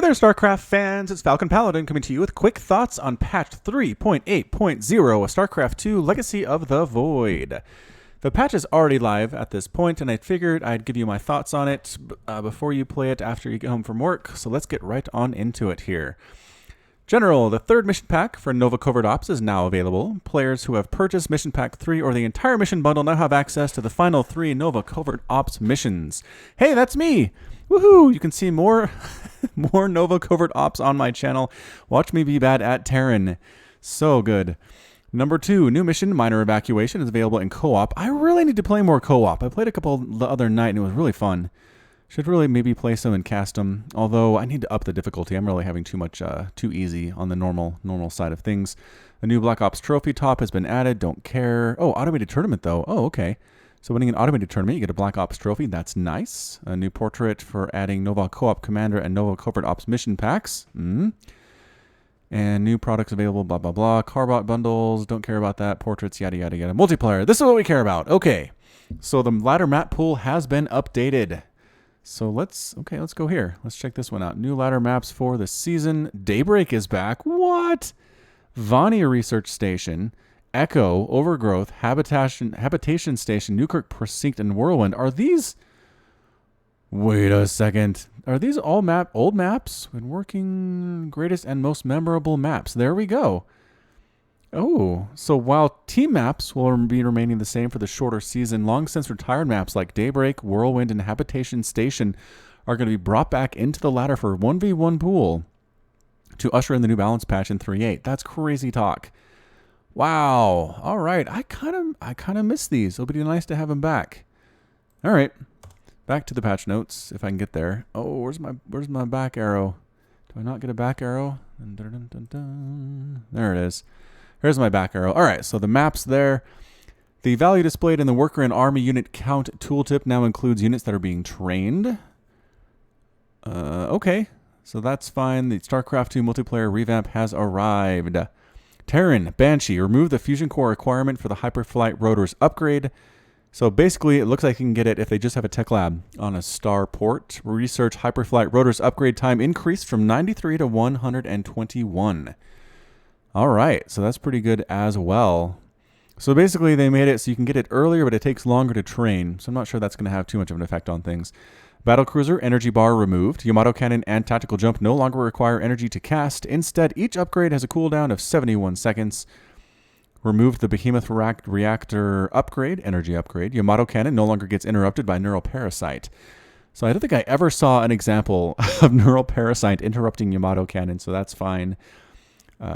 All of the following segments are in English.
Hey there, StarCraft fans! It's Falcon Paladin coming to you with quick thoughts on patch 3.8.0 of StarCraft 2 Legacy of the Void. The patch is already live at this point, and I figured I'd give you my thoughts on it before you play it after you get home from work, so let's get right on into it here. General, the third mission pack for Nova Covert Ops is now available. Players who have purchased Mission Pack 3 or the entire mission bundle now have access to the final 3 Nova Covert Ops missions. Hey, that's me! Woohoo! You can see more Nova Covert Ops on my channel. Watch me be bad at Terran. So good. Number 2, new mission, Minor Evacuation, is available in co-op. I really need to play more co-op. I played a couple the other night and it was really fun. Should really maybe play some and cast them, although I need to up the difficulty. I'm really having too easy on the normal side of things. A new Black Ops trophy top has been added. Don't care. Oh, automated tournament though. Oh, okay. So winning an automated tournament, you get a Black Ops trophy. That's nice. A new portrait for adding Nova Co-op Commander and Nova Covert Ops mission packs. And new products available, blah, blah, blah. Carbot bundles, don't care about that. Portraits, yada, yada, yada. Multiplayer, this is what we care about. Okay. So the ladder map pool has been updated. So let's go here. Let's check this one out. New ladder maps for the season. Daybreak is back. What? Vania Research Station, Echo, Overgrowth, Habitation Station, Newkirk Precinct, and Whirlwind. Are these... Wait a second. Are these all old maps? When working, greatest and most memorable maps. There we go. Oh, so while team maps will be remaining the same for the shorter season, long since retired maps like Daybreak, Whirlwind, and Habitation Station are going to be brought back into the ladder for 1v1 pool to usher in the new balance patch in 3.8. That's crazy talk. Wow. All right. I kind of miss these. It'll be nice to have them back. All right. Back to the patch notes if I can get there. Oh, where's my back arrow? Do I not get a back arrow? Dun, dun, dun. There it is. Here's my back arrow. All right, so the map's there. The value displayed in the worker and army unit count tooltip now includes units that are being trained. Okay, so that's fine. The StarCraft 2 multiplayer revamp has arrived. Terran, Banshee, remove the fusion core requirement for the Hyperflight rotors upgrade. So basically, it looks like you can get it if they just have a tech lab on a star port. Research Hyperflight rotors upgrade time increased from 93 to 121. All right, so that's pretty good as well. So basically, they made it so you can get it earlier, but it takes longer to train. So I'm not sure that's going to have too much of an effect on things. Battlecruiser, energy bar removed. Yamato Cannon and Tactical Jump no longer require energy to cast. Instead, each upgrade has a cooldown of 71 seconds. Removed the Behemoth Reactor upgrade, energy upgrade. Yamato Cannon no longer gets interrupted by Neural Parasite. So I don't think I ever saw an example of Neural Parasite interrupting Yamato Cannon, so that's fine.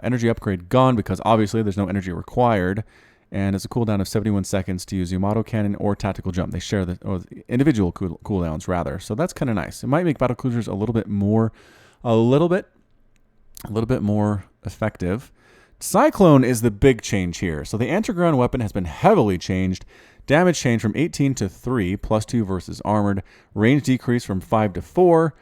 Energy upgrade gone because obviously there's no energy required, and it's a cooldown of 71 seconds to use Yamato Cannon or Tactical Jump. They share the individual cooldowns rather, so that's kind of nice. It might make battlecruisers a little bit more effective. Cyclone is the big change here. So the anti-ground weapon has been heavily changed. Damage changed from 18 to 3, +2 versus armored. Range decreased from 5 to 4.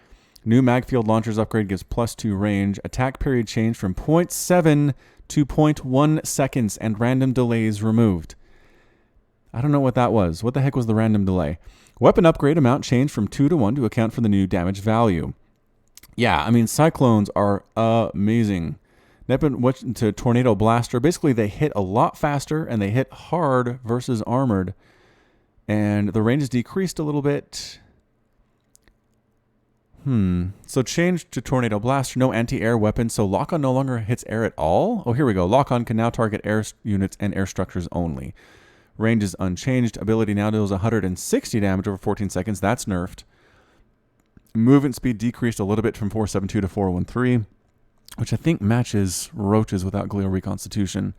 New Magfield Launchers upgrade gives +2 range. Attack period changed from 0.7 to 0.1 seconds and random delays removed. I don't know what that was. What the heck was the random delay? Weapon upgrade amount changed from 2 to 1 to account for the new damage value. Yeah, I mean, Cyclones are amazing. Weapon went to Tornado Blaster. Basically, they hit a lot faster and they hit hard versus armored. And the range is decreased a little bit. So change to Tornado Blaster, no anti-air weapon, so Lock-On no longer hits air at all? Oh, here we go. Lock-On can now target air units and air structures only. Range is unchanged. Ability now deals 160 damage over 14 seconds. That's nerfed. Movement speed decreased a little bit from 472 to 413, which I think matches Roaches without Glial Reconstitution.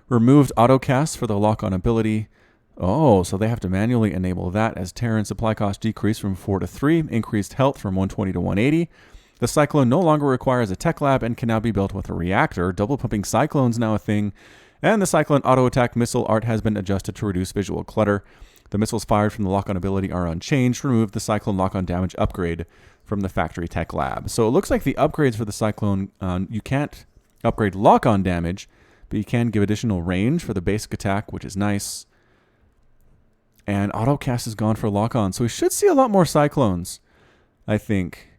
Removed autocast for the Lock-On ability. Oh, so they have to manually enable that as Terran supply cost decreased from 4 to 3, increased health from 120 to 180. The Cyclone no longer requires a tech lab and can now be built with a reactor. Double pumping Cyclone's now a thing. And the Cyclone auto attack missile art has been adjusted to reduce visual clutter. The missiles fired from the Lock-On ability are unchanged. Removed the Cyclone Lock-On damage upgrade from the factory tech lab. So it looks like the upgrades for the Cyclone, you can't upgrade Lock-On damage, but you can give additional range for the basic attack, which is nice. And autocast is gone for Lock-On, so we should see a lot more Cyclones, I think.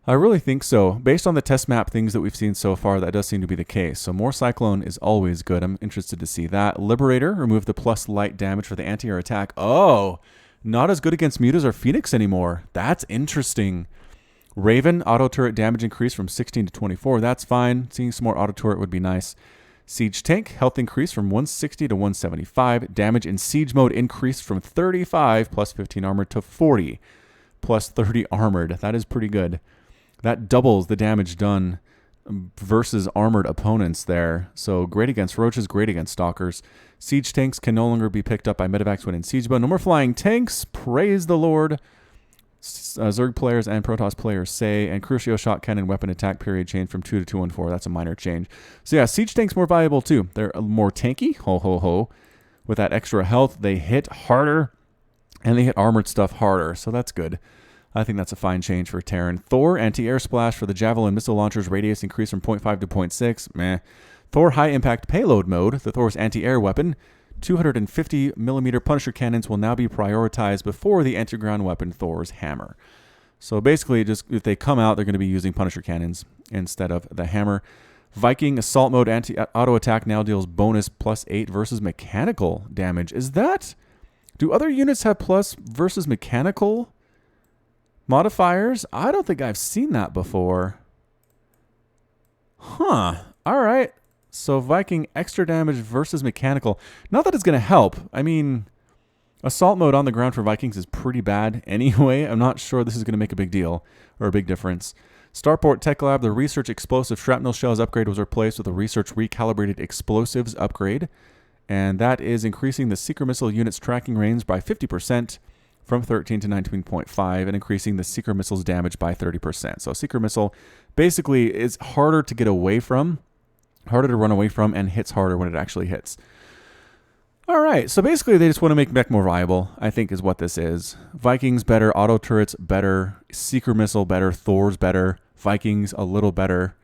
I really think so. Based on the test map things that we've seen so far, that does seem to be the case. So more Cyclone is always good. I'm interested to see that. Liberator, remove the plus light damage for the anti-air attack. Oh, not as good against Mutas or Phoenix anymore. That's interesting. Raven, auto turret damage increase from 16 to 24. That's fine. Seeing some more auto turret would be nice. Siege Tank, health increase from 160 to 175. Damage in siege mode increased from 35 plus 15 armored to 40 plus 30 armored. That is pretty good. That doubles the damage done versus armored opponents there. So great against roaches, great against stalkers. Siege tanks can no longer be picked up by medevacs when in siege mode. No more flying tanks. Praise the Lord. Zerg players and Protoss players say, and Crucio shot cannon weapon attack period change from 2 to 214. That's a minor change. So yeah, siege tanks more valuable too. They're more tanky. Ho ho ho. With that extra health, they hit harder and they hit armored stuff harder. So that's good. I think that's a fine change for Terran. Thor, anti-air splash for the Javelin missile launchers, radius increase from 0.5 to 0.6. Meh. Thor, high impact payload mode, the Thor's anti-air weapon. 250 millimeter Punisher cannons will now be prioritized before the anti-ground weapon Thor's hammer. So basically, just if they come out, they're going to be using Punisher cannons instead of the hammer. Viking assault mode anti-auto attack now deals bonus +8 versus mechanical damage. Is that... Do other units have plus versus mechanical modifiers? I don't think I've seen that before. Huh. All right. So Viking extra damage versus mechanical. Not that it's going to help. I mean, assault mode on the ground for Vikings is pretty bad anyway. I'm not sure this is going to make a big deal or a big difference. Starport Tech Lab, the Research Explosive Shrapnel Shells upgrade was replaced with a Research Recalibrated Explosives upgrade. And that is increasing the Seeker Missile unit's tracking range by 50%. From 13 to 19.5 and increasing the Seeker Missile's damage by 30%. So Seeker Missile basically is harder to get away from, harder to run away from, and hits harder when it actually hits. All right, so basically they just want to make mech more viable, I think is what this is. Vikings better, auto turrets better, Seeker Missile better, Thor's better, Vikings a little better,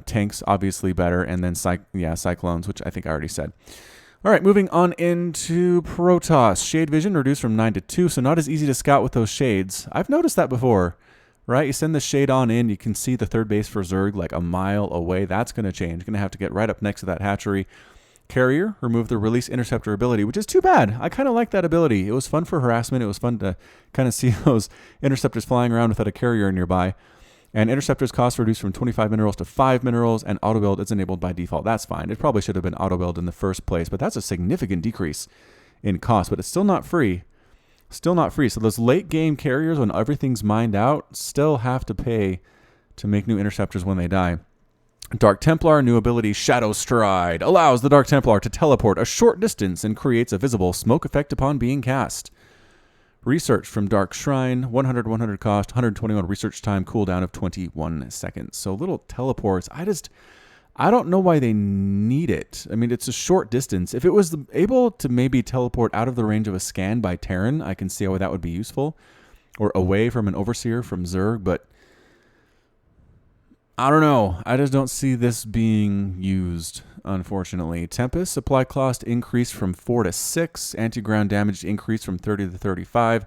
tanks obviously better, and then Cyclones, which I think I already said. All right, moving on into Protoss. Shade vision reduced from 9 to 2, so not as easy to scout with those shades. I've noticed that before, right? You send the shade on in, you can see the third base for Zerg like a mile away. That's going to change. Going to have to get right up next to that hatchery. Carrier, remove the release interceptor ability, which is too bad. I kind of like that ability. It was fun for harassment. It was fun to kind of see those interceptors flying around without a carrier nearby. And interceptors cost reduced from 25 minerals to 5 minerals, and auto build is enabled by default. That's fine. It probably should have been auto build in the first place, but that's a significant decrease in cost, but it's still not free. Still not free. So those late game carriers, when everything's mined out, still have to pay to make new interceptors when they die. Dark Templar, new ability Shadow Stride, allows the Dark Templar to teleport a short distance and creates a visible smoke effect upon being cast. Research from Dark Shrine, 100 cost, 121 research time, cooldown of 21 seconds. So little teleports. I don't know why they need it. I mean, it's a short distance. If it was able to maybe teleport out of the range of a scan by Terran, I can see how that would be useful. Or away from an Overseer from Zerg, but I don't know. I just don't see this being used, unfortunately. Tempest, supply cost increased from 4 to 6. Anti-ground damage increased from 30 to 35.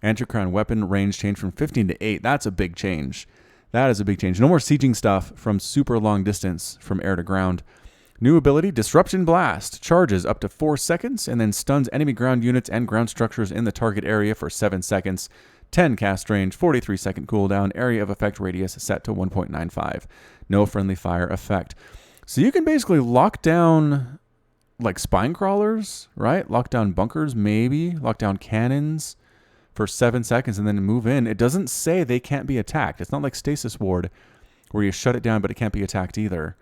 Anti-ground weapon range changed from 15 to 8. That's a big change. That is a big change. No more sieging stuff from super long distance from air to ground. New ability, Disruption Blast. Charges up to 4 seconds and then stuns enemy ground units and ground structures in the target area for 7 seconds. 10 cast range, 43 second cooldown, area of effect radius set to 1.95. No friendly fire effect. So you can basically lock down like spine crawlers, right? Lock down bunkers, maybe. Lock down cannons for 7 seconds and then move in. It doesn't say they can't be attacked. It's not like Stasis Ward where you shut it down but it can't be attacked either.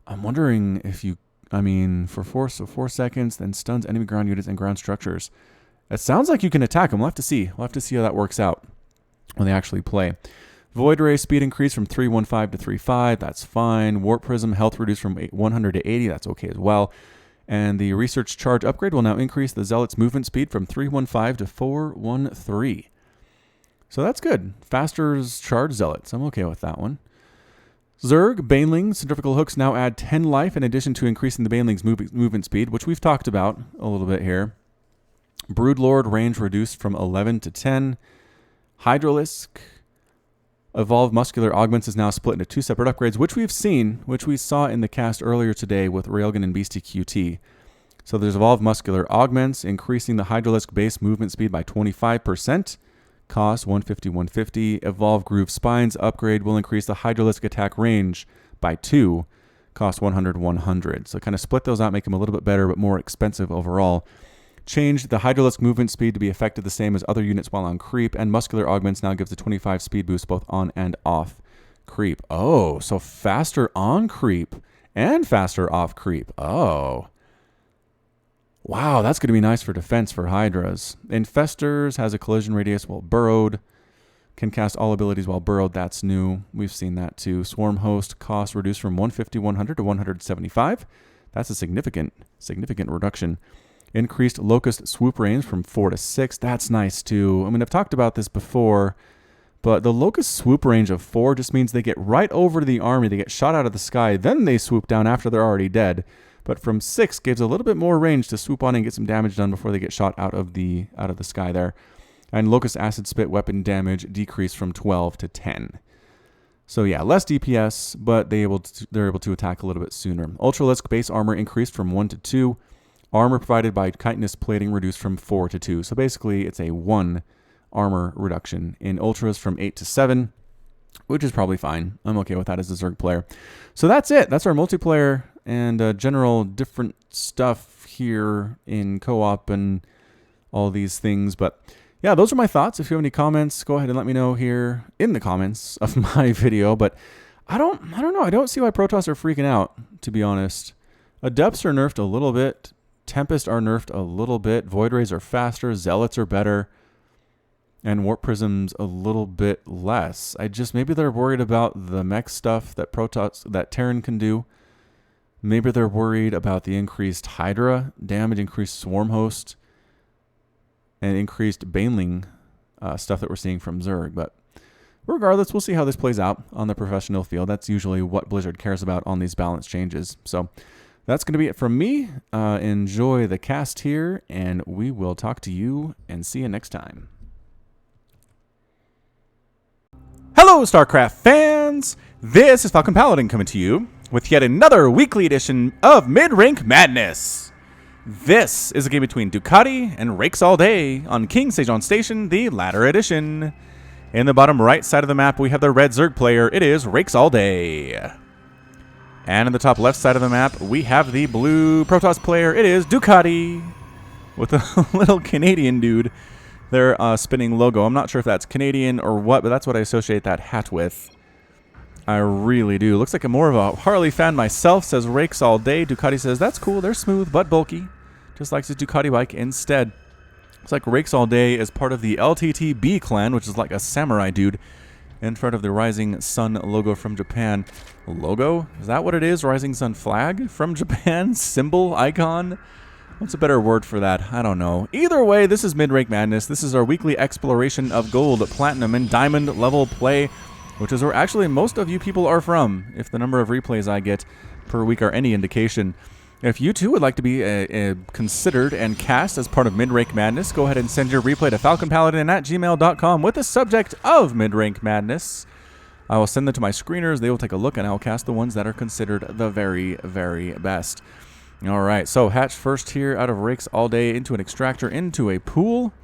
I'm wondering if you, for 4 seconds, then stuns enemy ground units and ground structures. It sounds like you can attack them. We'll have to see. We'll have to see how that works out when they actually play. Void Ray speed increase from 315 to 35. That's fine. Warp Prism health reduced from 100 to 80. That's okay as well. And the Research Charge upgrade will now increase the Zealot's movement speed from 315 to 413. So that's good. Faster charge Zealots. I'm okay with that one. Zerg, Baneling, centrifugal hooks now add 10 life in addition to increasing the Baneling's movement speed, which we've talked about a little bit here. Broodlord range reduced from 11 to 10. Hydralisk, Evolved Muscular Augments is now split into 2 separate upgrades, which we saw in the cast earlier today with Railgun and Beastie QT. So there's Evolved Muscular Augments, increasing the Hydralisk base movement speed by 25%. Cost 150, 150. Evolved Groove Spines upgrade will increase the Hydralisk attack range by 2. Cost 100, 100. So kind of split those out, make them a little bit better, but more expensive overall. Changed the Hydralisk movement speed to be affected the same as other units while on creep, and Muscular Augments now gives a 25 speed boost both on and off creep. Oh, so faster on creep and faster off creep. Oh. Wow, that's going to be nice for defense for Hydras. Infestors has a collision radius while burrowed. Can cast all abilities while burrowed. That's new. We've seen that too. Swarm Host cost reduced from 150, 100 to 175. That's a significant reduction. Increased Locust Swoop range from 4 to 6. That's nice too. I mean, I've talked about this before, but the Locust Swoop range of 4 just means they get right over to the army. They get shot out of the sky. Then they swoop down after they're already dead. But from 6 gives a little bit more range to swoop on and get some damage done before they get shot out of the sky there. And Locust Acid Spit weapon damage decreased from 12 to 10. So yeah, less DPS, but they're able to attack a little bit sooner. Ultralisk base armor increased from 1 to 2. Armor provided by chitinous plating reduced from 4 to 2. So basically, it's a 1 armor reduction. In Ultras from 8 to 7, which is probably fine. I'm okay with that as a Zerg player. So that's it. That's our multiplayer and general different stuff here in co-op and all these things. But yeah, those are my thoughts. If you have any comments, go ahead and let me know here in the comments of my video. But I don't know. I don't see why Protoss are freaking out, to be honest. Adepts are nerfed a little bit. Tempest are nerfed a little bit. Void Rays are faster. Zealots are better. And Warp Prisms a little bit less. Maybe they're worried about the mech stuff that Terran can do. Maybe they're worried about the increased Hydra damage, increased Swarm Host, and increased Baneling stuff that we're seeing from Zerg. But regardless, we'll see how this plays out on the professional field. That's usually what Blizzard cares about on these balance changes. So that's going to be it from me. Enjoy the cast here, and we will talk to you and see you next time. Hello, StarCraft fans! This is Falcon Paladin coming to you with yet another weekly edition of Mid-Rank Madness. This is a game between Ducati and RakesAllDay on King Sejong Station, the latter edition. In the bottom right side of the map, we have the red Zerg player. It is RakesAllDay. And in the top left side of the map, we have the blue Protoss player. It is Ducati with a little Canadian dude. Their spinning logo. I'm not sure if that's Canadian or what, but that's what I associate that hat with. I really do. Looks like I'm more of a Harley fan myself, says RakesAllDay. Ducati says, that's cool. They're smooth but bulky. Just likes his Ducati bike instead. Looks like RakesAllDay is part of the LTTB clan, which is like a samurai dude, in front of the Rising Sun logo from Japan. Logo? Is that what it is? Rising Sun flag from Japan? Symbol? Icon? What's a better word for that? I don't know. Either way, this is Mid-Rank Madness. This is our weekly exploration of gold, platinum, and diamond level play, which is where actually most of you people are from, if the number of replays I get per week are any indication. If you too would like to be considered and cast as part of Mid-Rank Madness, go ahead and send your replay to falconpaladin@gmail.com with the subject of Mid-Rank Madness. I will send them to my screeners. They will take a look, and I will cast the ones that are considered the very, very best. All right, so hatch first here out of RakesAllDay into an extractor into a pool.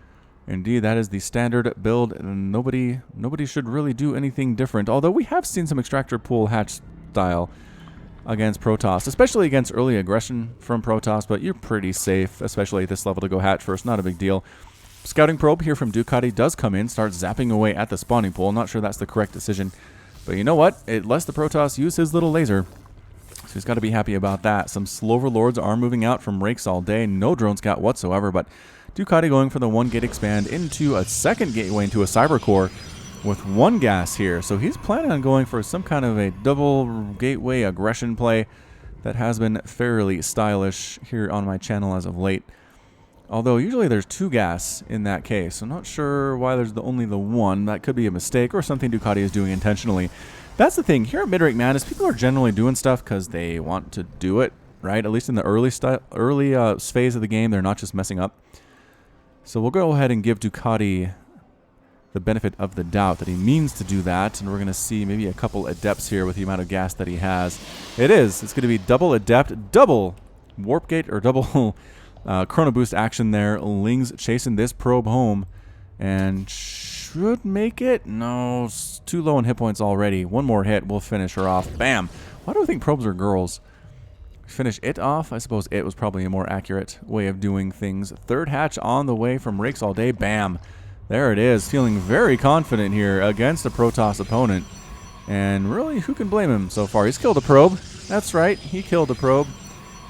Indeed, that is the standard build. Nobody should really do anything different, although we have seen some extractor pool hatch style against Protoss, especially against early aggression from Protoss, but you're pretty safe, especially at this level, to go hatch first. Not a big deal. Scouting probe here from Ducati does come in, start zapping away at the spawning pool. Not sure that's the correct decision, but you know what? It lets the Protoss use his little laser. So he's got to be happy about that. Some Slover Lords are moving out from RakesAllDay. No drone scout whatsoever, but Ducati going for the 1 gate expand into a second gateway into a cyber core with 1 gas here. So he's planning on going for some kind of a double gateway aggression play that has been fairly stylish here on my channel as of late. Although usually there's 2 gas in that case. I'm not sure why there's only the 1. That could be a mistake or something Ducati is doing intentionally. That's the thing. Here at Mid-Rank Madness, people are generally doing stuff because they want to do it, right? At least in the early phase of the game, they're not just messing up. So we'll go ahead and give Ducati the benefit of the doubt that he means to do that, and we're going to see maybe a couple adepts here with the amount of gas that he has. It's going to be double adept, double warp gate, or double chrono boost action there. Ling's chasing this probe home and should make it. No, it's too low in hit points already. One more hit, we'll finish her off. Bam. Why do I think probes are girls? Finish it off. I suppose it was probably a more accurate way of doing things. Third hatch on the way from RakesAllDay. Bam. There it is. Feeling very confident here against a Protoss opponent. And really, who can blame him so far? He's killed a probe. That's right. He killed a probe.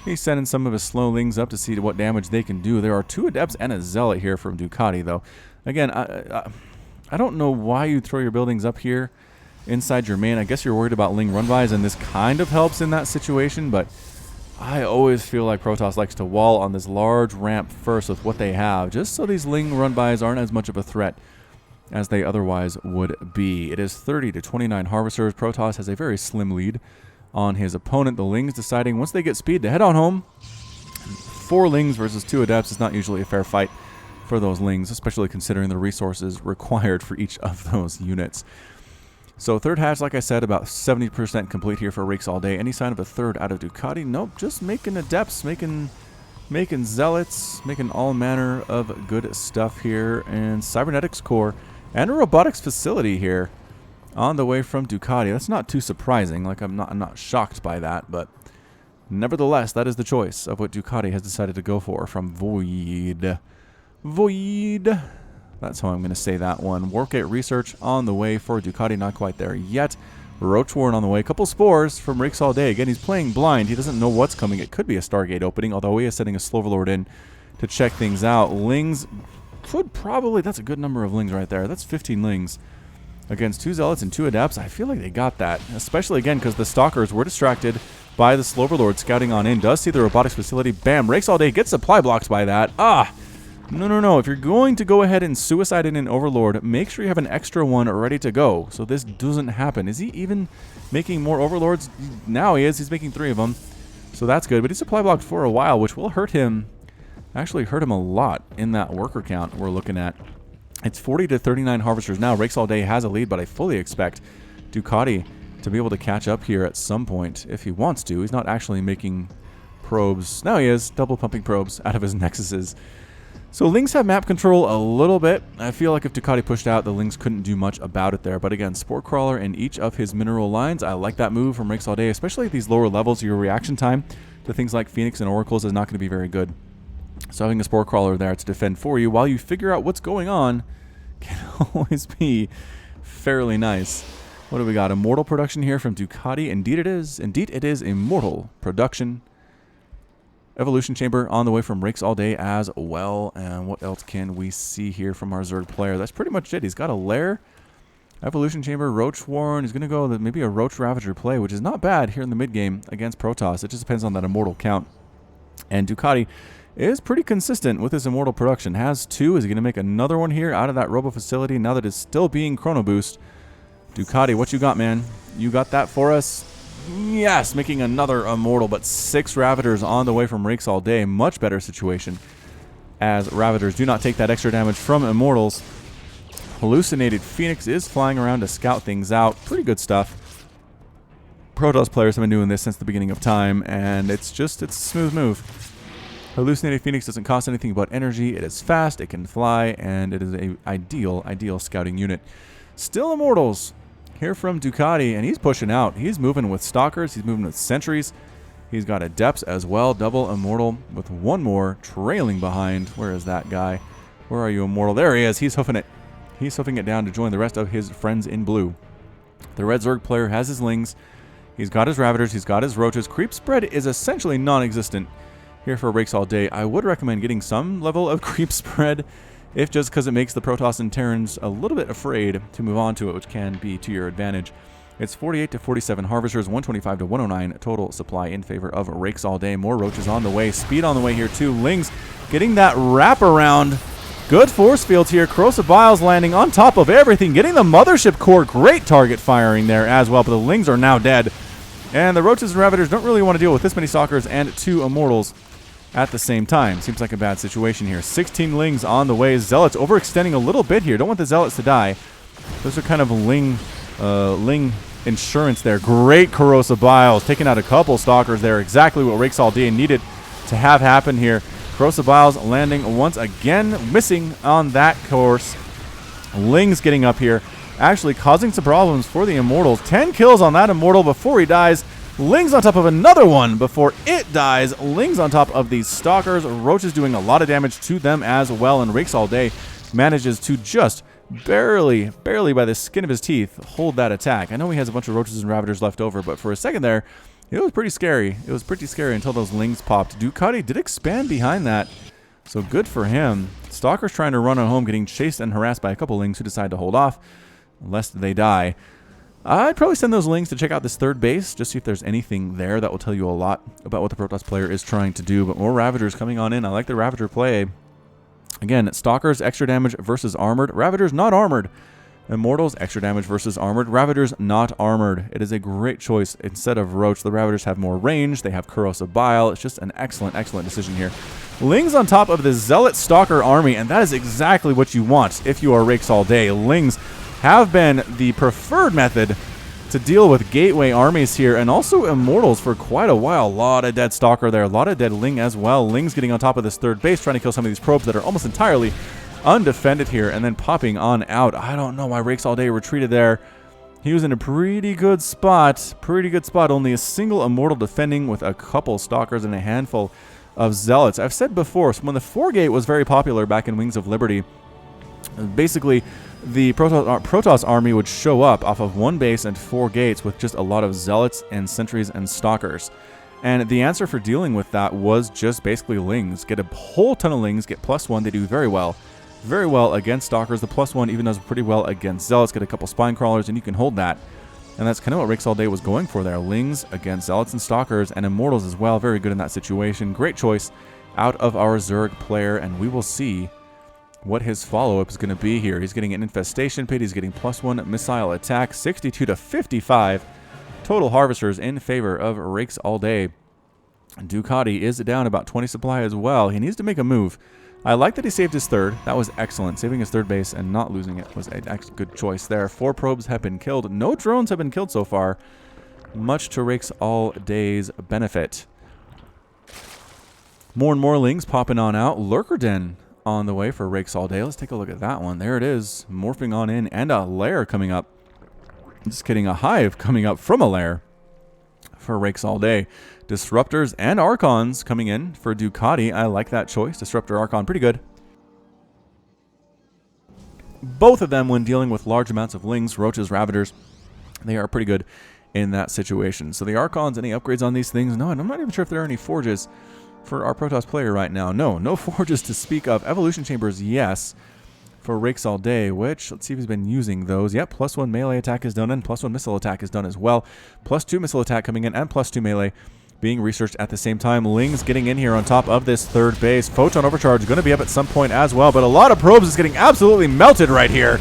He's sending some of his slowlings up to see what damage they can do. There are 2 adepts and a zealot here from Ducati, though. Again, I don't know why you throw your buildings up here inside your main. I guess you're worried about Ling run-bys, and this kind of helps in that situation, but I always feel like Protoss likes to wall on this large ramp first with what they have, just so these Ling run-bys aren't as much of a threat as they otherwise would be. It is 30 to 29 Harvesters. Protoss has a very slim lead on his opponent. The Lings deciding once they get speed to head on home. 4 Lings versus 2 Adepts is not usually a fair fight for those Lings, especially considering the resources required for each of those units. So third hatch, like I said, about 70% complete here for RakesAllDay. Any sign of a third out of Ducati? Nope, just making adepts, making zealots, making all manner of good stuff here. And cybernetics core and a robotics facility here on the way from Ducati. That's not too surprising. Like I'm not shocked by that, but nevertheless, that is the choice of what Ducati has decided to go for from Void. That's how I'm going to say that one. Warpgate research on the way for Ducati. Not quite there yet. Roach Warren on the way. A couple spores from RakesAllDay. Again, he's playing blind. He doesn't know what's coming. It could be a Stargate opening, although he is setting a Sloverlord in to check things out. Lings could probably... That's a good number of Lings right there. That's 15 Lings against 2 Zealots and 2 Adepts. I feel like they got that. Especially, again, because the Stalkers were distracted by the Sloverlord scouting on in. Does see the robotics facility. Bam! RakesAllDay gets supply blocks by that. No. If you're going to go ahead and suicide in an Overlord, make sure you have an extra one ready to go so this doesn't happen. Is he even making more Overlords? Now he is. He's making 3 of them. So that's good. But he's supply blocked for a while, which will hurt him. Actually hurt him a lot in that worker count we're looking at. It's 40 to 39 Harvesters now. RakesAllDay has a lead, but I fully expect Ducati to be able to catch up here at some point if he wants to. He's not actually making probes. Now he is. Double pumping probes out of his Nexuses. So Lings have map control a little bit. I feel like if Ducati pushed out, the Lings couldn't do much about it there. But again, Spore Crawler in each of his mineral lines. I like that move from RakesAllDay, especially at these lower levels. Your reaction time to things like Phoenix and Oracles is not going to be very good. So having a Spore Crawler there to defend for you while you figure out what's going on can always be fairly nice. What do we got? Immortal production here from Ducati. Indeed it is. Indeed it is Immortal production. Evolution Chamber on the way from RakesAllDay as well. And what else can we see here from our Zerg player? That's pretty much it. He's got a Lair, Evolution Chamber, Roach Warren. He's going to go with maybe a Roach Ravager play, which is not bad here in the mid-game against Protoss. It just depends on that Immortal count. And Ducati is pretty consistent with his Immortal production. Has 2. Is he going to make another one here out of that Robo facility now that it's still being Chrono Boost? Ducati, what you got, man? You got that for us? Yes, making another Immortal, but 6 Ravagers on the way from RakesAllDay. Much better situation, as Ravagers do not take that extra damage from Immortals. Hallucinated Phoenix is flying around to scout things out. Pretty good stuff. Protoss players have been doing this since the beginning of time, and it's a smooth move. Hallucinated Phoenix doesn't cost anything but energy. It is fast, it can fly, and it is an ideal scouting unit. Still Immortals here from Ducati, and he's pushing out. He's moving with Stalkers. He's moving with Sentries. He's got Adepts as well. Double Immortal with 1 more trailing behind. Where is that guy? Where are you, Immortal? There he is. He's hoofing it. He's hoofing it down to join the rest of his friends in blue. The Red Zerg player has his Lings. He's got his Ravagers. He's got his Roaches. Creep spread is essentially non-existent here for RakesAllDay. I would recommend getting some level of creep spread, if just because it makes the Protoss and Terrans a little bit afraid to move on to it, which can be to your advantage. It's 48 to 47 Harvesters, 125 to 109 total supply in favor of RakesAllDay. More Roaches on the way. Speed on the way here too. Lings getting that wraparound. Good force fields here. Corrosive Vials landing on top of everything. Getting the Mothership Core. Great target firing there as well, but the Lings are now dead. And the Roaches and Ravagers don't really want to deal with this many Stalkers and 2 Immortals. at the same time. Seems like a bad situation here. 16 Lings on the way. Zealots overextending a little bit here. Don't want the Zealots to die. Those are kind of Ling insurance there. Great Corrosive Biles. Taking out a couple Stalkers there. Exactly what RakesAllDay needed to have happen here. Corrosive Biles landing once again. Missing on that course. Lings getting up here. Actually causing some problems for the Immortals. 10 kills on that Immortal before he dies. Lings on top of another one before it dies. Lings on top of these Stalkers. Roach is doing a lot of damage to them as well. And RakesAllDay manages to just barely by the skin of his teeth hold that attack. I know he has a bunch of Roaches and Ravagers left over, but for a second there, it was pretty scary. It was pretty scary until those Lings popped. Ducati did expand behind that, so good for him. Stalker's trying to run on home, getting chased and harassed by a couple Lings who decide to hold off, lest they die. I'd probably send those Lings to check out this third base, just see if there's anything there that will tell you a lot about what the Protoss player is trying to do. But more Ravagers coming on in. I like the Ravager play. Again, Stalkers, extra damage versus armored. Ravagers, not armored. Immortals, extra damage versus armored. Ravagers, not armored. It is a great choice. Instead of Roach, the Ravagers have more range. They have Corrosive Bile. It's just an excellent decision here. Lings on top of the Zealot Stalker army, and that is exactly what you want if you are RakesAllDay. Lings have been the preferred method to deal with gateway armies here, and also Immortals for quite a while. A lot of dead Stalker there, a lot of dead Ling as well. Ling's getting on top of this third base, trying to kill some of these probes that are almost entirely undefended here, and then popping on out. I don't know why RakesAllDay retreated there. He was in a pretty good spot. Only a single Immortal defending with a couple Stalkers and a handful of Zealots. I've said before, so when the 4-gate was very popular back in Wings of Liberty, basically the Protoss army would show up off of one base and 4 gates with just a lot of Zealots and Sentries and Stalkers. And the answer for dealing with that was just basically Lings. Get a whole ton of Lings, get +1. They do very well against Stalkers. The +1 even does pretty well against Zealots. Get a couple Spine Crawlers, and you can hold that. And that's kind of what RakesAllDay was going for there. Lings against Zealots and Stalkers, and Immortals as well. Very good in that situation. Great choice out of our Zerg player, and we will see what his follow-up is going to be here. He's getting an Infestation Pit. He's getting +1 missile attack. 62 to 55 total Harvesters in favor of RakesAllDay. Ducati is down about 20 supply as well. He needs to make a move. I like that he saved his third. That was excellent. Saving his third base and not losing it was a good choice there. 4 probes have been killed. No drones have been killed so far, much to RakesAllDay's benefit. More and more Lings popping on out. Lurker Den on the way for RakesAllDay. Let's take a look at that one. There it is, morphing on in, and a lair coming up. Just kidding, a hive coming up from a lair for RakesAllDay. Disruptors and Archons coming in for Ducati. I like that choice. Disruptor Archon, pretty good. Both of them, when dealing with large amounts of Lings, Roaches, Ravagers, they are pretty good in that situation. So the Archons, any upgrades on these things? No, and I'm not even sure if there are any forges for our Protoss player right now. No forges to speak of. Evolution Chambers, yes, for RakesAllDay, which, let's see if he's been using those. Yep, +1 melee attack is done, and +1 missile attack is done as well. +2 missile attack coming in, and +2 melee being researched at the same time. Lings getting in here on top of this third base. Photon Overcharge going to be up at some point as well, but a lot of probes is getting absolutely melted right here.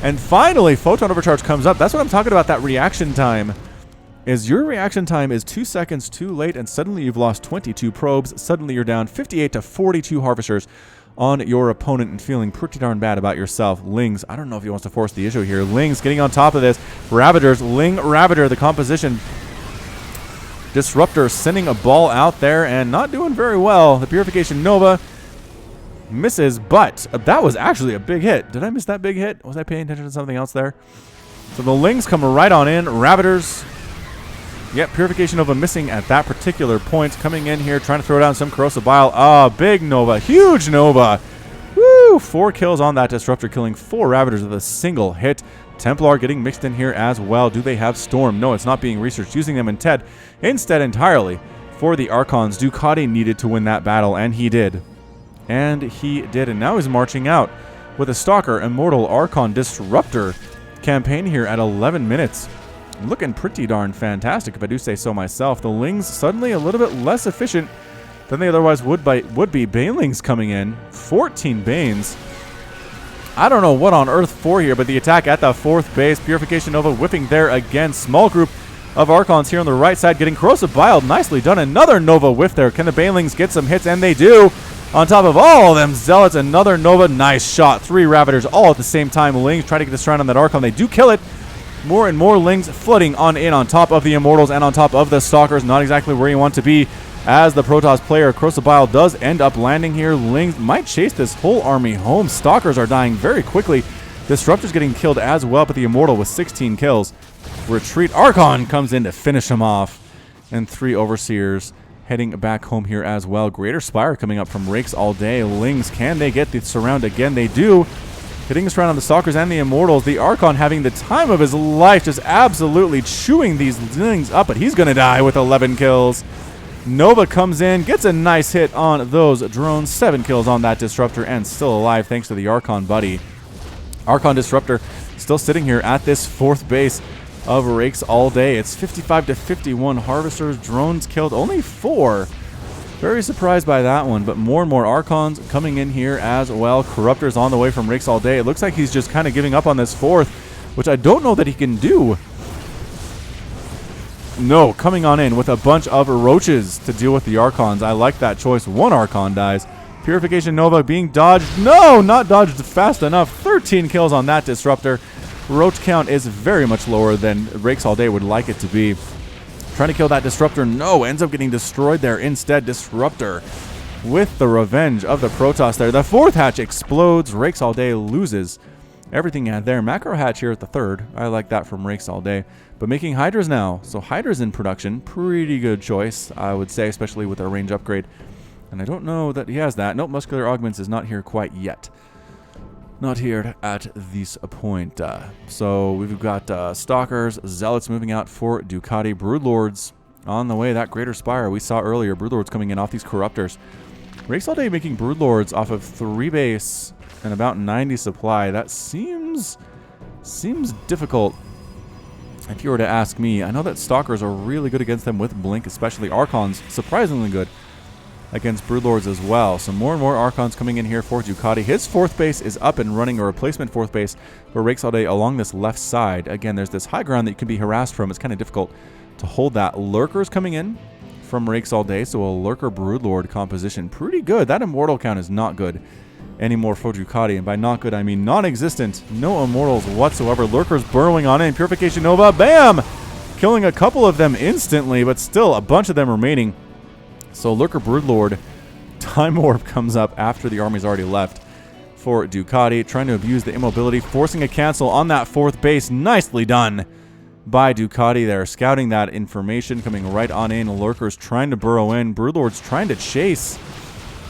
And finally, Photon Overcharge comes up. That's what I'm talking about, that reaction time. Is your reaction time is 2 seconds too late, and suddenly you've lost 22 probes. Suddenly you're down 58 to 42 Harvesters on your opponent and feeling pretty darn bad about yourself. Lings, I don't know if he wants to force the issue here. Lings getting on top of this. Ravagers, Ling, Ravager, the composition. Disruptor sending a ball out there and not doing very well. The Purification Nova misses, but that was actually a big hit. Did I miss that big hit? Was I paying attention to something else there? So the Lings come right on in. Ravagers. Yep, Purification Nova missing at that particular point. Coming in here, trying to throw down some Corrosive Bile. Ah, big Nova. Huge Nova. Woo! 4 kills on that Disruptor, killing 4 Ravagers with a single hit. Templar getting mixed in here as well. Do they have Storm? No, it's not being researched. Using them instead entirely for the Archons. Ducati needed to win that battle, and he did. And he did. And now he's marching out with a Stalker, Immortal, Archon, Disruptor campaign here at 11 minutes. Looking pretty darn fantastic, if I do say so myself. The Lings suddenly a little bit less efficient than they otherwise would be. Banelings coming in. 14 Banes. I don't know what on earth for here, but the attack at the 4th base. Purification Nova whipping there again. Small group of Archons here on the right side, getting corrosive bile. Nicely done. Another Nova whiff there. Can the Banelings get some hits? And they do. On top of all of them Zealots, another Nova. Nice shot. 3 Ravagers all at the same time. Lings try to get this round on that Archon. They do kill it. More and more Lings flooding on in on top of the Immortals and on top of the Stalkers. Not exactly where you want to be as the Protoss player. Corrosive bile does end up landing here. Lings might chase this whole army home. Stalkers are dying very quickly. Disruptors getting killed as well, but the Immortal with 16 kills. Retreat. Archon comes in to finish him off. And 3 Overseers heading back home here as well. Greater Spire coming up from RakesAllDay. Lings, can they get the surround again? They do. Hitting this round on the Stalkers and the Immortals. The Archon having the time of his life, just absolutely chewing these Lings up, but he's going to die with 11 kills. Nova comes in, gets a nice hit on those drones. 7 kills on that Disruptor and still alive thanks to the Archon buddy. Archon Disruptor still sitting here at this 4th base of RakesAllDay. It's 55-51 Harvesters. Drones killed only 4. Very surprised by that one, but more and more Archons coming in here as well. Corruptors on the way from RakesAllDay. It looks like he's just kind of giving up on this 4th, which I don't know that he can do. No, coming on in with a bunch of Roaches to deal with the Archons. I like that choice. 1 Archon dies. Purification Nova being dodged. No, not dodged fast enough. 13 kills on that Disruptor. Roach count is very much lower than RakesAllDay would like it to be. Trying to kill that Disruptor. No, ends up getting destroyed there instead. Disruptor with the revenge of the Protoss there. The 4th hatch explodes. RakesAllDay loses everything he had there. Macro hatch here at the 3rd. I like that from RakesAllDay. But making Hydras now. So Hydras in production. Pretty good choice, I would say, especially with our range upgrade. And I don't know that he has that. Nope, Muscular Augments is not here quite yet. Not here at this point. So we've got Stalkers, Zealots moving out for Ducati. Broodlords on the way. That Greater Spire we saw earlier. Broodlords coming in off these Corruptors. RakesAllDay making Broodlords off of 3 base and about 90 supply. That seems difficult if you were to ask me. I know that Stalkers are really good against them with Blink, especially Archons. Surprisingly good against Broodlords as well. So more and more Archons coming in here for Ducati. His 4th base is up and running, a replacement 4th base for RakesAllDay along this left side. Again, there's this high ground that you can be harassed from. It's kind of difficult to hold that. Lurkers coming in from RakesAllDay, so a Lurker Broodlord composition. Pretty good. That Immortal count is not good anymore for Ducati, and by not good I mean non-existent. No Immortals whatsoever. Lurkers burrowing on in. Purification Nova, bam! Killing a couple of them instantly, but still a bunch of them remaining. So Lurker Broodlord, Time Warp comes up after the army's already left for Ducati, trying to abuse the immobility, forcing a cancel on that 4th base. Nicely done by Ducati there, scouting that information, coming right on in. Lurkers trying to burrow in. Broodlords trying to chase.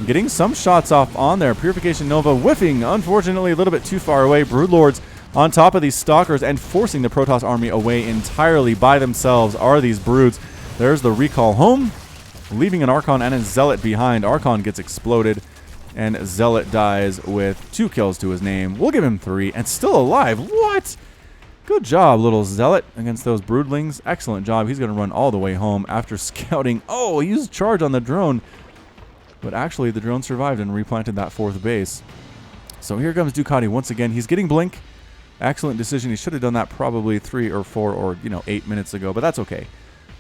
Getting some shots off on there. Purification Nova whiffing, unfortunately, a little bit too far away. Broodlords on top of these Stalkers and forcing the Protoss army away entirely by themselves are these Broods. There's the recall home, leaving an Archon and a Zealot behind. Archon gets exploded, and Zealot dies with 2 kills to his name. We'll give him 3, and still alive. What? Good job, little Zealot, against those Broodlings. Excellent job. He's going to run all the way home after scouting. Oh, he used charge on the drone. But actually, the drone survived and replanted that 4th base. So here comes Ducati once again. He's getting Blink. Excellent decision. He should have done that probably 3 or 4 or, 8 minutes ago, but that's okay.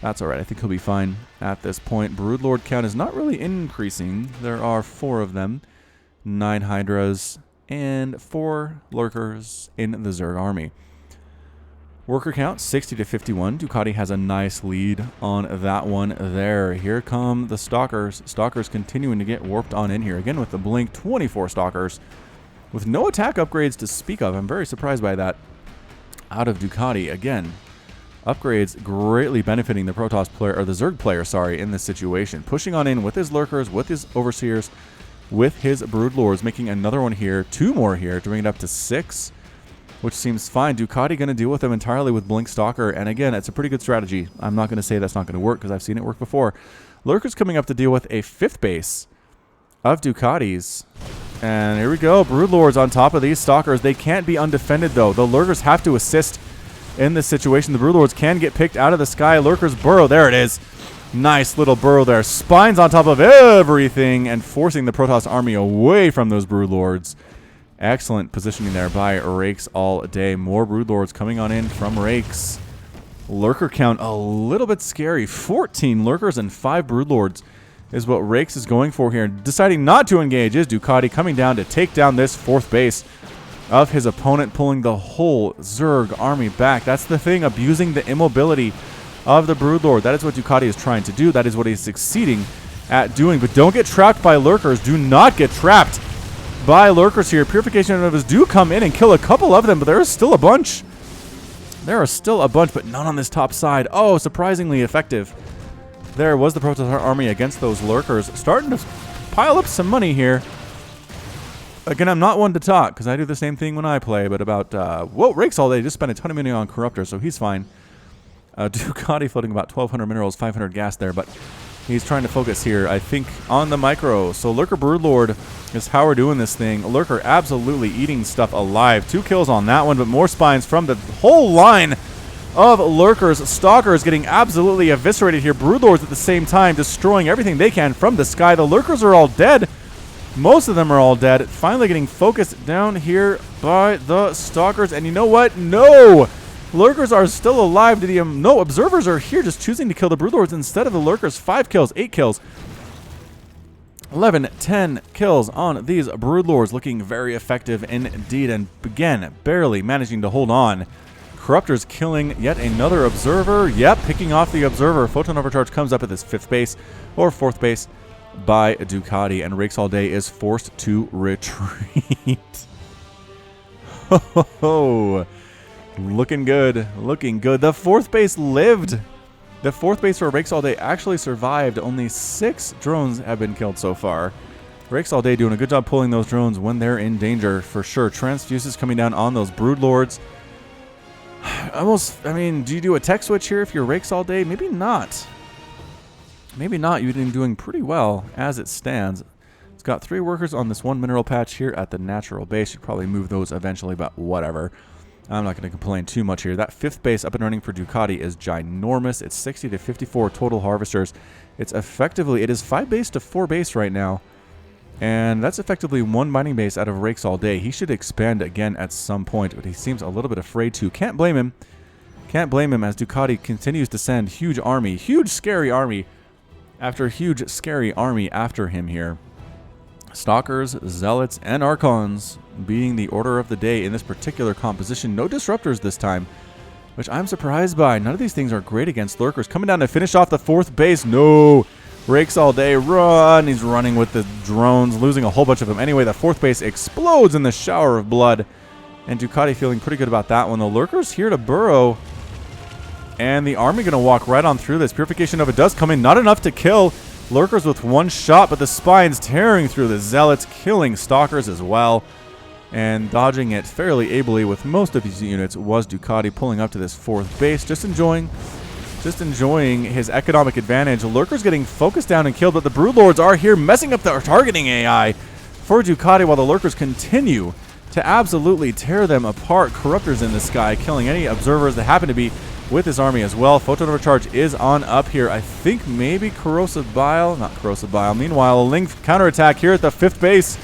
That's all right. I think he'll be fine at this point. Broodlord count is not really increasing. There are 4 of them. 9 Hydras and 4 Lurkers in the Zerg army. Worker count 60-51. Ducati has a nice lead on that one there. Here come the Stalkers. Stalkers continuing to get warped on in here. Again with the Blink, 24 Stalkers with no attack upgrades to speak of. I'm very surprised by that out of Ducati. Again, upgrades greatly benefiting the Protoss player, or the Zerg player, sorry, in this situation. Pushing on in with his Lurkers, with his Overseers, with his Broodlords, making another one here, 2 more here, to bring it up to 6. Which seems fine. Ducati going to deal with them entirely with Blink Stalker. And again, it's a pretty good strategy. I'm not going to say that's not going to work because I've seen it work before. Lurker's coming up to deal with a 5th base of Ducati's. And here we go. Broodlords on top of these Stalkers. They can't be undefended though. The Lurkers have to assist in this situation. The Broodlords can get picked out of the sky. Lurkers burrow. There it is. Nice little burrow there. Spines on top of everything and forcing the Protoss army away from those Broodlords. Excellent positioning there by RakesAllDay. More Broodlords coming on in from Rakes. Lurker count a little bit scary. 14 lurkers and 5 broodlords is what Rakes is going for here. Deciding not to engage is Ducati coming down to take down this 4th base of his opponent, pulling the whole Zerg army back. That's the thing, abusing the immobility of the broodlord. That is what Ducati is trying to do. That is what he's succeeding at doing. But don't get trapped by lurkers. Do not get trapped by lurkers here. Purification of us do come in and kill a couple of them, but there is still a bunch. There are still a bunch, but none on this top side. Oh, surprisingly effective. There was the Protoss army against those lurkers. Starting to pile up some money here. Again, I'm not one to talk, because I do the same thing when I play, but about, whoa, RakesAllDay just spent a ton of money on Corruptors, so he's fine. Ducati floating about 1,200 minerals, 500 gas there, but he's trying to focus here, I think, on the micro. So Lurker Broodlord is how we're doing this thing. Lurker absolutely eating stuff alive. 2 kills on that one, but more spines from the whole line of lurkers. Stalkers getting absolutely eviscerated here. Broodlords at the same time destroying everything they can from the sky. The lurkers are all dead. Most of them are all dead. Finally getting focused down here by the stalkers. And you know what? No! Lurkers are still alive. No, observers are here just choosing to kill the broodlords instead of the lurkers. 5 kills, 8 kills. 11, 10 kills on these broodlords. Looking very effective indeed. And again, barely managing to hold on. Corruptors killing yet another observer. Yep, picking off the observer. Photon overcharge comes up at this 5th base or 4th base by Ducati, and RakesAllDay is forced to retreat. Oh, looking good, looking good. The 4th base lived. The 4th base for RakesAllDay actually survived. Only 6 drones have been killed so far. RakesAllDay doing a good job pulling those drones when they're in danger, for sure. Transfuses coming down on those broodlords. I mean, do you do a tech switch here if you're RakesAllDay? Maybe not. Maybe not. You've been doing pretty well as it stands. It's got 3 workers on this 1 mineral patch here at the natural base. Should probably move those eventually, but whatever. I'm not going to complain too much here. That 5th base up and running for Ducati is ginormous. It's 60 to 54 total harvesters. It is 5 base to 4 base right now. And that's effectively 1 mining base out of RakesAllDay. He should expand again at some point, but he seems a little bit afraid to. Can't blame him. Can't blame him as Ducati continues to send huge army, huge scary army after huge scary army after him here. Stalkers, Zealots, and Archons being the order of the day in this particular composition. No Disruptors this time, which I'm surprised by. None of these things are great against lurkers. Coming down to finish off the 4th base. No! RakesAllDay, run! He's running with the drones, losing a whole bunch of them. Anyway, the 4th base explodes in the shower of blood. And Ducati feeling pretty good about that one. The lurkers here to burrow. And the army going to walk right on through this. Purification of it does come in. Not enough to kill lurkers with 1 shot, but the spines tearing through the zealots, killing stalkers as well. And dodging it fairly ably with most of these units was Ducati, pulling up to this 4th base. Just enjoying his economic advantage. Lurkers getting focused down and killed, but the broodlords are here messing up their targeting AI for Ducati while the lurkers continue to absolutely tear them apart. Corruptors in the sky, killing any observers that happen to be with his army as well. Photon overcharge is on up here. I think maybe corrosive bile. Not corrosive bile. Meanwhile, a link counterattack here at the 5th base.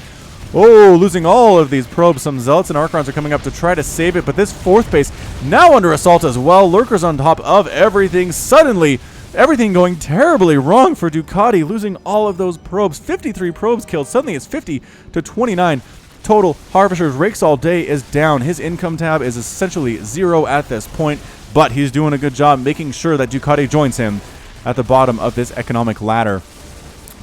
Oh, losing all of these probes. Some Zealots and Archons are coming up to try to save it, but this 4th base now under assault as well. Lurkers on top of everything. Suddenly, everything going terribly wrong for Ducati, losing all of those probes. 53 probes killed. Suddenly it's 50 to 29 total harvesters. RakesAllDay is down. His income tab is essentially 0 at this point, but he's doing a good job making sure that Ducati joins him at the bottom of this economic ladder.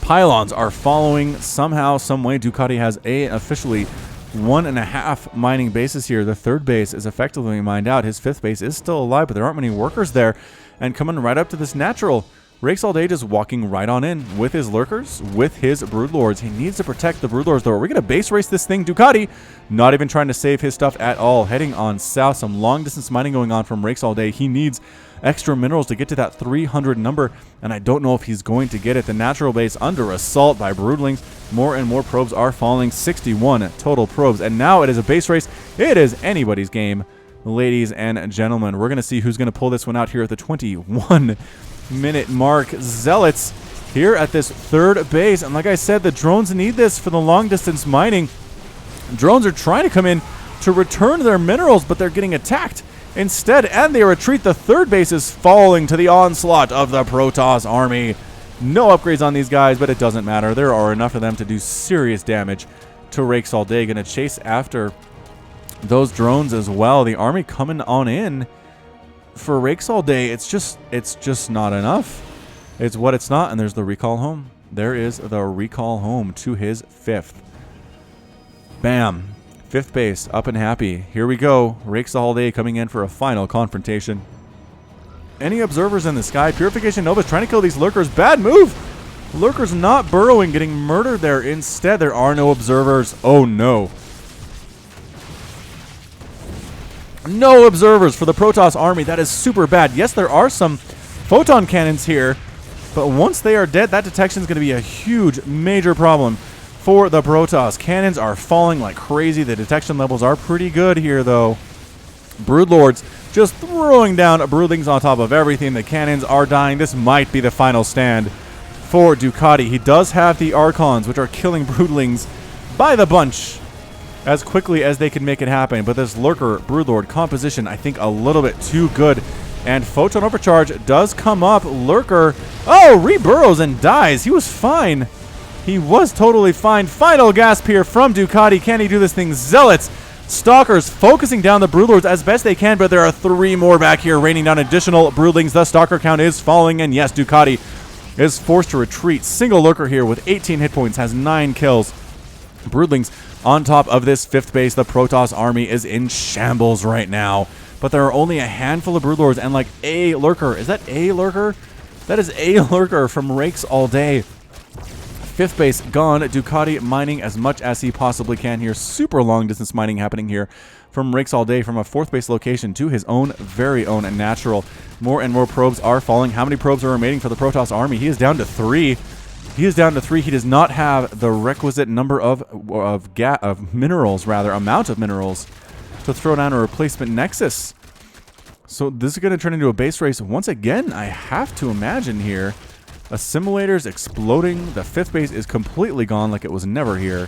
Pylons are following somehow, some way. Ducati has officially 1.5 mining bases here. The 3rd base is effectively mined out. His 5th base is still alive, but there aren't many workers there. And coming right up to this natural, RakesAllDay just walking right on in with his lurkers, with his broodlords. He needs to protect the broodlords, though. Are we going to base race this thing? Ducati not even trying to save his stuff at all. Heading on south, some long distance mining going on from RakesAllDay. He needs extra minerals to get to that 300 number, and I don't know if he's going to get it. The natural base under assault by broodlings. More and more probes are falling. 61 total probes, and now it is a base race. It is anybody's game, ladies and gentlemen. We're going to see who's going to pull this one out here at the 21-minute mark. Zealots here at this 3rd base, and like I said, the drones need this for the long distance mining. Drones are trying to come in to return their minerals, but they're getting attacked Instead, and they retreat. The third base is falling to the onslaught of the Protoss army. No upgrades on these guys, but it doesn't matter. There are enough of them to do serious damage to RakesAllDay. Going to chase after those drones as well. The army coming on in for RakesAllDay. It's just not enough. It's what it's not, and there's the recall home. There is the recall home to his 5th. Bam. 5th base, up and happy. Here we go. RakesAllDay coming in for a final confrontation. Any observers in the sky? Purification Nova's trying to kill these lurkers. Bad move! Lurkers not burrowing, getting murdered there. Instead, there are no observers. Oh no. No observers for the Protoss army. That is super bad. Yes, there are some photon cannons here, but once they are dead, that detection is going to be a huge, major problem for the Protoss. Cannons are falling like crazy. The detection levels are pretty good here, though. Broodlords just throwing down broodlings on top of everything. The cannons are dying. This might be the final stand for Ducati. He does have the Archons, which are killing broodlings by the bunch as quickly as they can make it happen. But this Lurker Broodlord composition, I think, a little bit too good. And Photon Overcharge does come up. Lurker, oh, reburrows and dies. He was fine. He was totally fine. Final gasp here from Ducati. Can he do this thing? Zealots, Stalkers focusing down the Broodlords as best they can, but there are 3 more back here raining down additional broodlings. The Stalker count is falling, and yes, Ducati is forced to retreat. Single Lurker here with 18 hit points, has 9 kills. Broodlings on top of this 5th base. The Protoss army is in shambles right now, but there are only a handful of Broodlords and like a Lurker. Is that a Lurker? That is a Lurker from RakesAllDay. 5th base gone. Ducati mining as much as he possibly can here. Super long distance mining happening here from RakesAllDay from a 4th base location to his own very own natural. More and more probes are falling. How many probes are remaining for the Protoss army? He is down to 3. He is down to 3. He does not have the requisite number of minerals, amount of minerals to throw down a replacement nexus. So this is going to turn into a base race once again, I have to imagine here. Assimilators exploding. The 5th base is completely gone like it was never here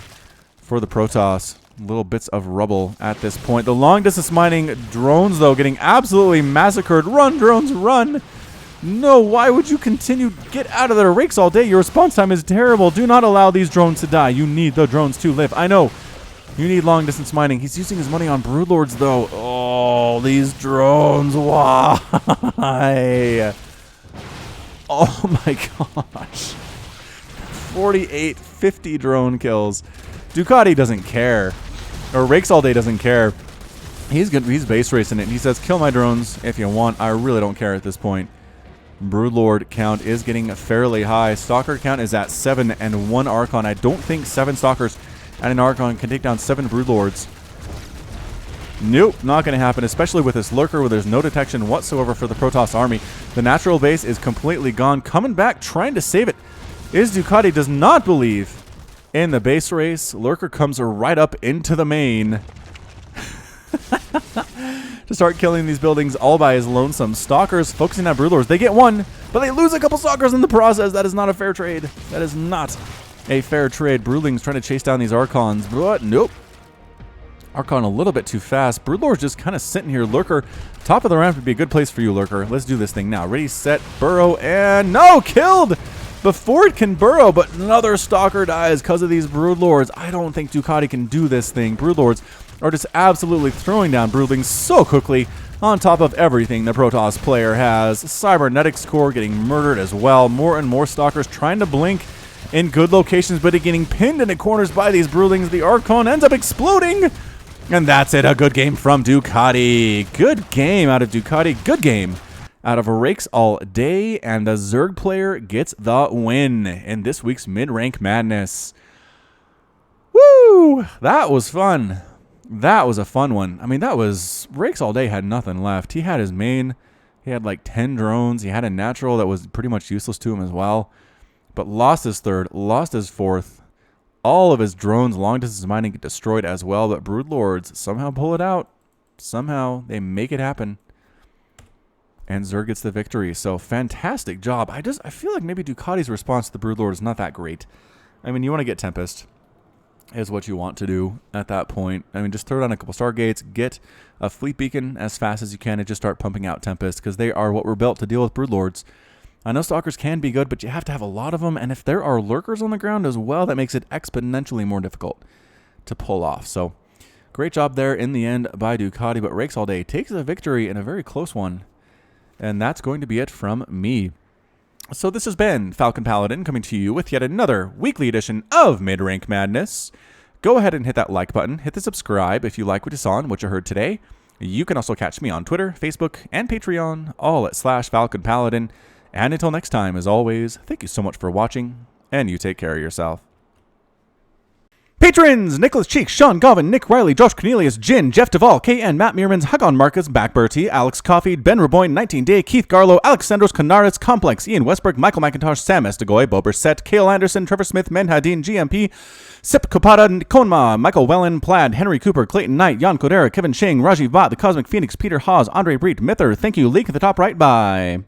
for the Protoss. Little bits of rubble at this point. The long distance mining drones, though, getting absolutely massacred. Run, drones, run. No, why would you continue? Get out of there. RakesAllDay, your response time is terrible. Do not allow these drones to die. You need the drones to live. I know. You need long distance mining. He's using his money on Broodlords, though. Oh, these drones. Why? Oh my gosh. 48, 50 drone kills. Ducati doesn't care. Or RakesAllDay doesn't care. He's base racing it. He says, kill my drones if you want. I really don't care at this point. Broodlord count is getting fairly high. Stalker count is at 7 and 1 Archon. I don't think 7 Stalkers and an Archon can take down 7 Broodlords. Nope, not going to happen, especially with this Lurker where there's no detection whatsoever for the Protoss army. The natural base is completely gone. Coming back, trying to save it is Ducati. Does not believe in the base race. Lurker comes right up into the main to start killing these buildings all by his lonesome. Stalkers focusing on Broodlords. They get 1, but they lose a couple Stalkers in the process. That is not a fair trade. That is not a fair trade. Broodlings trying to chase down these Archons, but nope. Archon a little bit too fast. Broodlord's just kind of sitting here. Lurker, top of the ramp would be a good place for you, Lurker. Let's do this thing now. Ready, set, burrow, and no! Killed before it can burrow, but another Stalker dies because of these Broodlords. I don't think Ducati can do this thing. Broodlords are just absolutely throwing down Broodlings so quickly on top of everything the Protoss player has. Cybernetics core getting murdered as well. More and more Stalkers trying to blink in good locations, but getting pinned into corners by these Broodlings. The Archon ends up exploding. And that's it. A good game from Ducati. Good game out of Ducati. Good game out of RakesAllDay. And the Zerg player gets the win in this week's Mid-Rank Madness. Woo! That was fun. That was a fun one. I mean, that was... RakesAllDay had nothing left. He had his main. He had like 10 drones. He had a natural that was pretty much useless to him as well. But lost his 3rd. Lost his 4th. All of his drones, long distance mining, get destroyed as well. But Broodlords somehow pull it out. Somehow they make it happen. And Zerg gets the victory. So fantastic job. I feel like maybe Ducati's response to the Broodlord is not that great. I mean, you want to get Tempest. is what you want to do at that point. I mean, just throw down a couple Stargates, get a Fleet Beacon as fast as you can, and just start pumping out Tempest, because they are what were built to deal with Broodlords. I know Stalkers can be good, but you have to have a lot of them, and if there are Lurkers on the ground as well, that makes it exponentially more difficult to pull off. So, great job there in the end by Ducati, but RakesAllDay takes a victory in a very close one, and that's going to be it from me. So this has been Falcon Paladin coming to you with yet another weekly edition of Mid-Rank Madness. Go ahead and hit that like button, hit the subscribe if you like what you saw and what you heard today. You can also catch me on Twitter, Facebook, and Patreon, all at /Falcon Paladin. And until next time, as always, thank you so much for watching, and you take care of yourself. Patrons! Nicholas Cheek, Sean Govin, Nick Riley, Josh Cornelius, Jin, Jeff Duvall, KN, Matt Meermans, Hagon Marcus, Back Bertie, Alex Coffey, Ben Raboyne, 19 Day, Keith Garlow, Alexandros Canaris, Complex, Ian Westbrook, Michael McIntosh, Sam Estegoy, Bober Set, Cale Anderson, Trevor Smith, Menhadin, GMP, Sip Kopata, Konma, Michael Wellen, Plaid, Henry Cooper, Clayton Knight, Jan Kodera, Kevin Shing, Rajiv Bhatt, The Cosmic Phoenix, Peter Hawes, Andre Breet, Mither. Thank you, Leak at the top right. Bye.